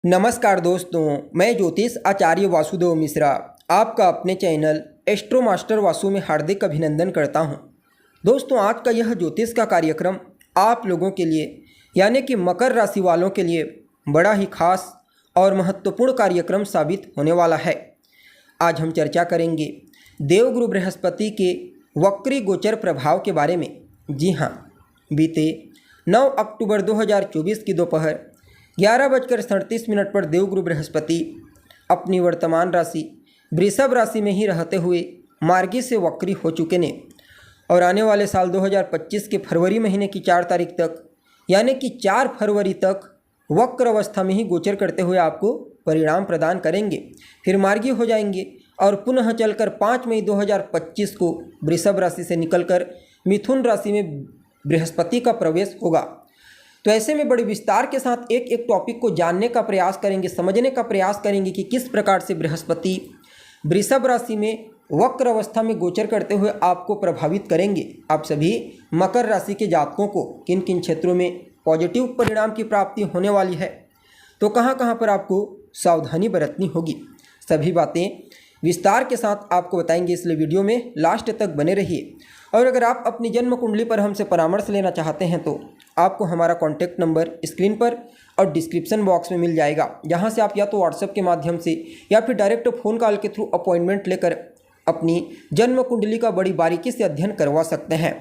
नमस्कार दोस्तों, मैं ज्योतिष आचार्य वासुदेव मिश्रा आपका अपने चैनल एस्ट्रो मास्टर वासु में हार्दिक अभिनंदन करता हूं। दोस्तों, आज का यह ज्योतिष का कार्यक्रम आप लोगों के लिए यानी कि मकर राशि वालों के लिए बड़ा ही खास और महत्वपूर्ण कार्यक्रम साबित होने वाला है। आज हम चर्चा करेंगे देवगुरु बृहस्पति के वक्री गोचर प्रभाव के बारे में। जी हाँ, बीते 9 अक्टूबर 2024 की दोपहर 11:37 पर देवगुरु बृहस्पति अपनी वर्तमान राशि वृषभ राशि में ही रहते हुए मार्गी से वक्री हो चुके ने और आने वाले साल 2025 के फरवरी महीने की 4 तारीख तक यानी कि 4 फरवरी तक वक्र अवस्था में ही गोचर करते हुए आपको परिणाम प्रदान करेंगे। फिर मार्गी हो जाएंगे और पुनः चलकर 5 मई 2025 को वृषभ राशि से निकलकर मिथुन राशि में बृहस्पति का प्रवेश होगा। तो ऐसे में बड़े विस्तार के साथ एक एक टॉपिक को जानने का प्रयास करेंगे, समझने का प्रयास करेंगे कि किस प्रकार से बृहस्पति वृषभ राशि में वक्र अवस्था में गोचर करते हुए आपको प्रभावित करेंगे। आप सभी मकर राशि के जातकों को किन किन क्षेत्रों में पॉजिटिव परिणाम की प्राप्ति होने वाली है, तो कहाँ कहाँ पर आपको सावधानी बरतनी होगी, सभी बातें विस्तार के साथ आपको बताएंगे। इसलिए वीडियो में लास्ट तक बने रहिए। और अगर आप अपनी जन्म कुंडली पर हमसे परामर्श लेना चाहते हैं तो आपको हमारा कॉन्टैक्ट नंबर स्क्रीन पर और डिस्क्रिप्शन बॉक्स में मिल जाएगा, जहां से आप या तो व्हाट्सएप के माध्यम से या फिर डायरेक्ट फ़ोन कॉल के थ्रू अपॉइंटमेंट लेकर अपनी जन्म कुंडली का बड़ी बारीकी से अध्ययन करवा सकते हैं।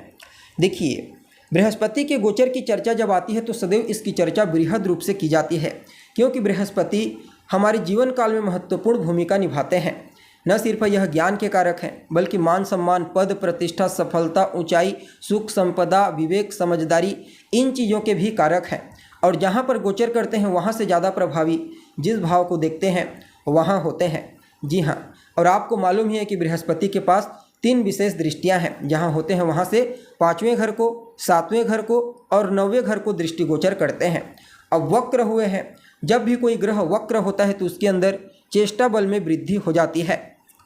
देखिए, बृहस्पति के गोचर की चर्चा जब आती है तो सदैव इसकी चर्चा बृहद रूप से की जाती है, क्योंकि बृहस्पति हमारे जीवन काल में महत्वपूर्ण भूमिका निभाते हैं। न सिर्फ यह ज्ञान के कारक हैं, बल्कि मान सम्मान, पद प्रतिष्ठा, सफलता, ऊंचाई, सुख, संपदा, विवेक, समझदारी, इन चीज़ों के भी कारक हैं। और जहाँ पर गोचर करते हैं वहाँ से ज़्यादा प्रभावी जिस भाव को देखते हैं वहाँ होते हैं। जी हाँ, और आपको मालूम ही है कि बृहस्पति के पास 3 विशेष दृष्टियाँ हैं। जहाँ होते हैं वहाँ से 5वें घर को, 7वें घर को और 9वें घर को दृष्टिगोचर करते हैं। अब वक्र हुए हैं, जब भी कोई ग्रह वक्र होता है तो उसके अंदर चेष्टा बल में वृद्धि हो जाती है।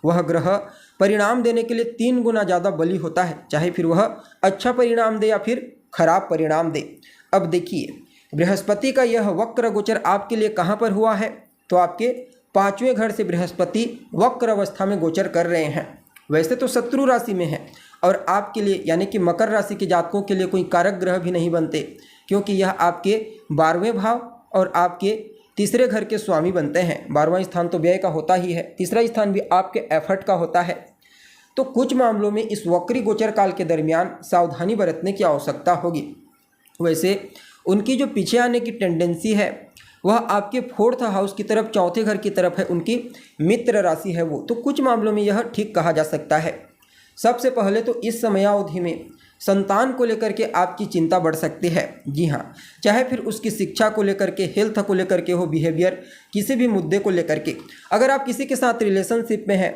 वह ग्रह परिणाम देने के लिए 3 गुना ज़्यादा बली होता है, चाहे फिर वह अच्छा परिणाम दे या फिर खराब परिणाम दे। अब देखिए, बृहस्पति का यह वक्र गोचर आपके लिए कहाँ पर हुआ है, तो आपके 5वें घर से बृहस्पति वक्र अवस्था में गोचर कर रहे हैं। वैसे तो शत्रु राशि में है और आपके लिए यानी कि मकर राशि के जातकों के लिए कोई कारक ग्रह भी नहीं बनते, क्योंकि यह आपके 12वें भाव और आपके 3रे घर के स्वामी बनते हैं। 12वां स्थान तो व्यय का होता ही है, 3रा स्थान भी आपके एफर्ट का होता है। तो कुछ मामलों में इस वक्री गोचर काल के दरमियान सावधानी बरतने की आवश्यकता होगी। वैसे उनकी जो पीछे आने की टेंडेंसी है वह आपके 4th हाउस की तरफ, 4थे घर की तरफ है, उनकी मित्र राशि है वो। तो कुछ मामलों में यह ठीक कहा जा सकता है। सबसे पहले तो इस समयावधि में संतान को लेकर के आपकी चिंता बढ़ सकती है। जी हाँ, चाहे फिर उसकी शिक्षा को लेकर के, हेल्थ को लेकर के हो, बिहेवियर, किसी भी मुद्दे को लेकर के। अगर आप किसी के साथ रिलेशनशिप में हैं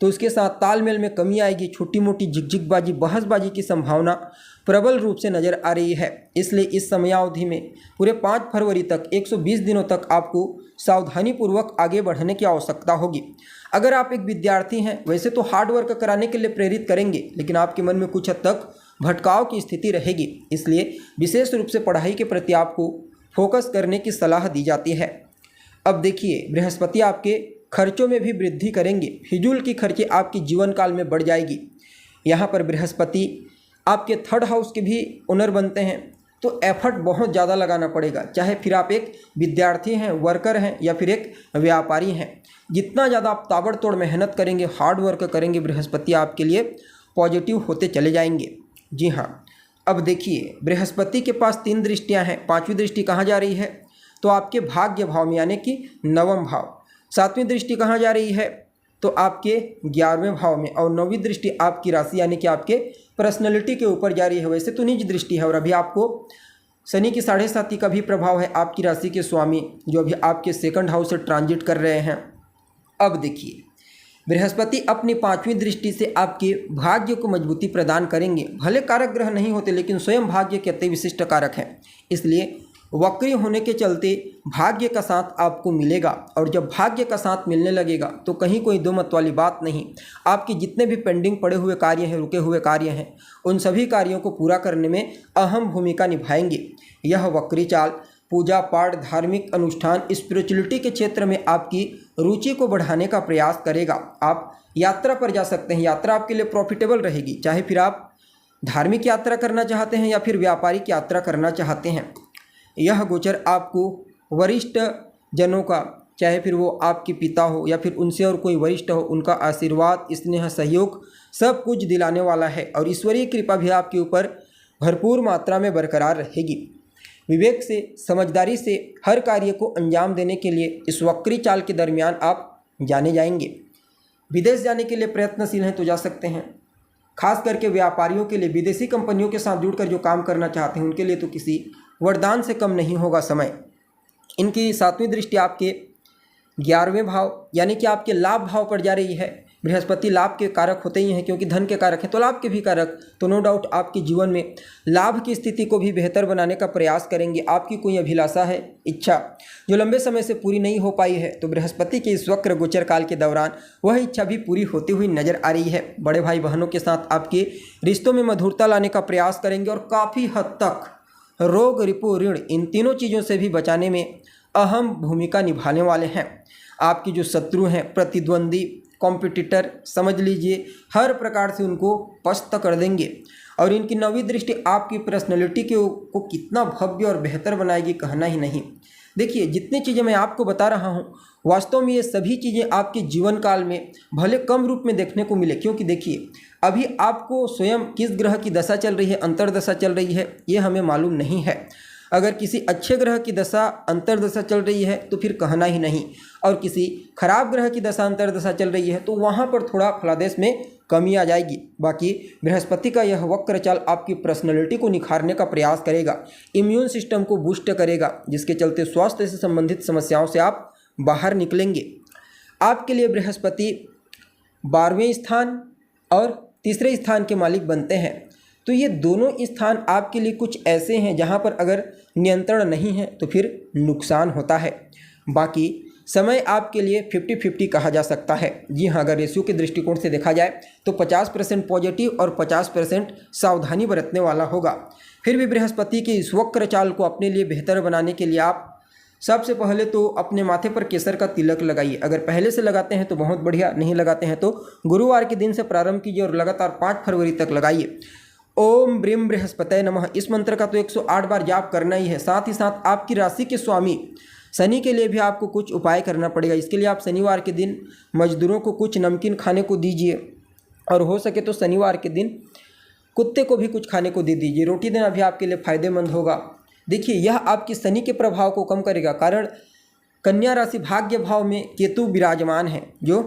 तो उसके साथ तालमेल में कमी आएगी। छोटी मोटी झिकझिकबाजी, बहसबाजी की संभावना प्रबल रूप से नजर आ रही है। इसलिए इस समयावधि में पूरे 5 फरवरी तक 120 दिनों तक आपको सावधानीपूर्वक आगे बढ़ने की आवश्यकता होगी। अगर आप एक विद्यार्थी हैं, वैसे तो हार्ड वर्क कराने के लिए प्रेरित करेंगे, लेकिन आपके मन में कुछ हद तक भटकाव की स्थिति रहेगी। इसलिए विशेष रूप से पढ़ाई के प्रति आपको फोकस करने की सलाह दी जाती है। अब देखिए, बृहस्पति आपके खर्चों में भी वृद्धि करेंगे। फिजूल की खर्चे आपकी जीवन काल में बढ़ जाएगी। यहाँ पर बृहस्पति आपके 3rd हाउस के भी ओनर बनते हैं, तो एफर्ट बहुत ज़्यादा लगाना पड़ेगा। चाहे फिर आप एक विद्यार्थी हैं, वर्कर हैं या फिर एक व्यापारी हैं, जितना ज़्यादा आप ताबड़तोड़ मेहनत करेंगे, हार्ड वर्क करेंगे, बृहस्पति आपके लिए पॉजिटिव होते चले जाएंगे। जी हाँ, अब देखिए, बृहस्पति के पास 3 दृष्टियाँ हैं। 5वीं दृष्टि कहाँ जा रही है, तो आपके भाग्य भाव में यानी कि 9वां भाव। 7वीं दृष्टि कहाँ जा रही है, तो आपके 11वें भाव में। और 9वीं दृष्टि आपकी राशि यानी कि आपके पर्सनैलिटी के ऊपर जा रही है। वैसे तो निज दृष्टि है और अभी आपको शनि की 7.5 का भी प्रभाव है आपकी राशि के स्वामी, जो अभी आपके 2nd हाउस से ट्रांजिट कर रहे हैं। अब देखिए, बृहस्पति अपनी 5वीं दृष्टि से आपके भाग्य को मजबूती प्रदान करेंगे। भले कारक ग्रह नहीं होते, लेकिन स्वयं भाग्य के अति विशिष्ट कारक हैं। इसलिए वक्री होने के चलते भाग्य का साथ आपको मिलेगा, और जब भाग्य का साथ मिलने लगेगा तो कहीं कोई दो मत वाली बात नहीं। आपके जितने भी पेंडिंग पड़े हुए कार्य हैं, रुके हुए कार्य हैं, उन सभी कार्यों को पूरा करने में अहम भूमिका निभाएंगे। यह वक्री चाल पूजा पाठ, धार्मिक अनुष्ठान, स्पिरिचुअलिटी के क्षेत्र में आपकी रुचि को बढ़ाने का प्रयास करेगा। आप यात्रा पर जा सकते हैं, यात्रा आपके लिए प्रॉफिटेबल रहेगी, चाहे फिर आप धार्मिक यात्रा करना चाहते हैं या फिर व्यापारिक यात्रा करना चाहते हैं। यह गोचर आपको वरिष्ठ जनों का, चाहे फिर वो आपके पिता हो या फिर उनसे और कोई वरिष्ठ हो, उनका आशीर्वाद, स्नेह, सहयोग सब कुछ दिलाने वाला है और ईश्वरीय कृपा भी आपके ऊपर भरपूर मात्रा में बरकरार रहेगी। विवेक से, समझदारी से हर कार्य को अंजाम देने के लिए इस वक्री चाल के दरमियान आप जाने जाएंगे। विदेश जाने के लिए प्रयत्नशील हैं तो जा सकते हैं। खास करके व्यापारियों के लिए, विदेशी कंपनियों के साथ जुड़कर जो काम करना चाहते हैं उनके लिए तो किसी वरदान से कम नहीं होगा समय। इनकी 7वीं दृष्टि आपके 11वें भाव यानी कि आपके लाभ भाव पर जा रही है। बृहस्पति लाभ के कारक होते ही हैं, क्योंकि धन के कारक हैं तो लाभ के भी कारक, तो नो डाउट आपके जीवन में लाभ की स्थिति को भी बेहतर बनाने का प्रयास करेंगे। आपकी कोई अभिलाषा है, इच्छा जो लंबे समय से पूरी नहीं हो पाई है, तो बृहस्पति के इस वक्र गोचर काल के दौरान वह इच्छा भी पूरी होती हुई नजर आ रही है। बड़े भाई बहनों के साथ आपके रिश्तों में मधुरता लाने का प्रयास करेंगे और काफ़ी हद तक रोग, रिपु, ऋण, इन तीनों चीज़ों से भी बचाने में अहम भूमिका निभाने वाले हैं। आपकी जो शत्रु हैं, प्रतिद्वंदी, कॉम्पिटिटर, समझ लीजिए हर प्रकार से उनको पस्त कर देंगे। और इनकी 9वीं दृष्टि आपकी पर्सनैलिटी को कितना भव्य और बेहतर बनाएगी, कहना ही नहीं। देखिए, जितनी चीज़ें मैं आपको बता रहा हूँ, वास्तव में ये सभी चीज़ें आपके जीवन काल में भले कम रूप में देखने को मिले, क्योंकि देखिए अभी आपको स्वयं किस ग्रह की दशा चल रही है, अंतर्दशा चल रही है, ये हमें मालूम नहीं है। अगर किसी अच्छे ग्रह की दशा अंतर्दशा चल रही है तो फिर कहना ही नहीं, और किसी खराब ग्रह की दशा अंतर्दशा चल रही है तो वहाँ पर थोड़ा फलादेश में कमी आ जाएगी। बाकी बृहस्पति का यह वक्र चाल आपकी पर्सनैलिटी को निखारने का प्रयास करेगा, इम्यून सिस्टम को बूस्ट करेगा, जिसके चलते स्वास्थ्य से संबंधित समस्याओं से आप बाहर निकलेंगे। आपके लिए बृहस्पति 12वें स्थान और तीसरे स्थान के मालिक बनते हैं, तो ये दोनों स्थान आपके लिए कुछ ऐसे हैं जहाँ पर अगर नियंत्रण नहीं है तो फिर नुकसान होता है। बाकी समय आपके लिए 50-50 कहा जा सकता है। जी हाँ, अगर रेशियो के दृष्टिकोण से देखा जाए तो 50% पॉजिटिव और 50% सावधानी बरतने वाला होगा। फिर भी बृहस्पति के इस वक्र चाल को अपने लिए बेहतर बनाने के लिए आप सबसे पहले तो अपने माथे पर केसर का तिलक लगाइए। अगर पहले से लगाते हैं तो बहुत बढ़िया, नहीं लगाते हैं तो गुरुवार के दिन से प्रारंभ कीजिए और लगातार 5 फरवरी तक लगाइए। ओम ब्रीम बृहस्पतये नमः, इस मंत्र का तो 108 बार जाप करना ही है। साथ ही साथ आपकी राशि के स्वामी शनि के लिए भी आपको कुछ उपाय करना पड़ेगा। इसके लिए आप शनिवार के दिन मजदूरों को कुछ नमकीन खाने को दीजिए, और हो सके तो शनिवार के दिन कुत्ते को भी कुछ खाने को दे दीजिए। रोटी देना भी आपके लिए फायदेमंद होगा। देखिए, यह आपकी शनि के प्रभाव को कम करेगा, कारण कन्या राशि भाग्य भाव में केतु विराजमान है जो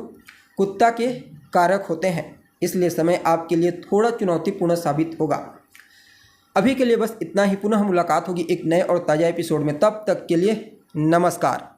कुत्ता के कारक होते हैं, इसलिए समय आपके लिए थोड़ा चुनौतीपूर्ण साबित होगा। अभी के लिए बस इतना ही। पुनः मुलाकात होगी एक नए और ताज़ा एपिसोड में, तब तक के लिए नमस्कार।